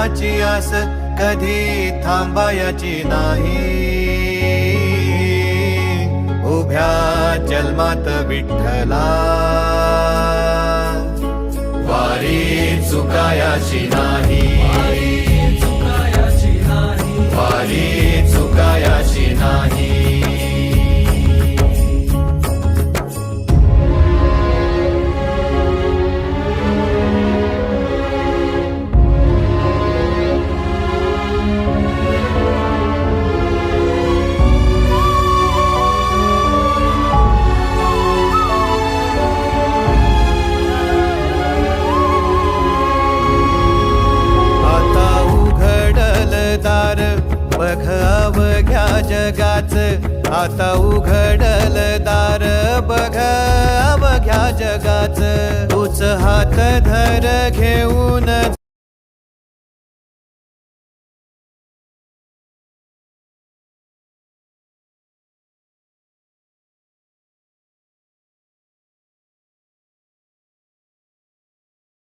देवाची आस कधी थांबायची नाही. उभ्या जन्मात विठ्ठला वारी चुकायाची नाही. वारी चुकायाची नाही. बघ अवघ्या जगाच, आता उघडल दार बघ अवघ्या जगाच. तूच हात धर घेऊन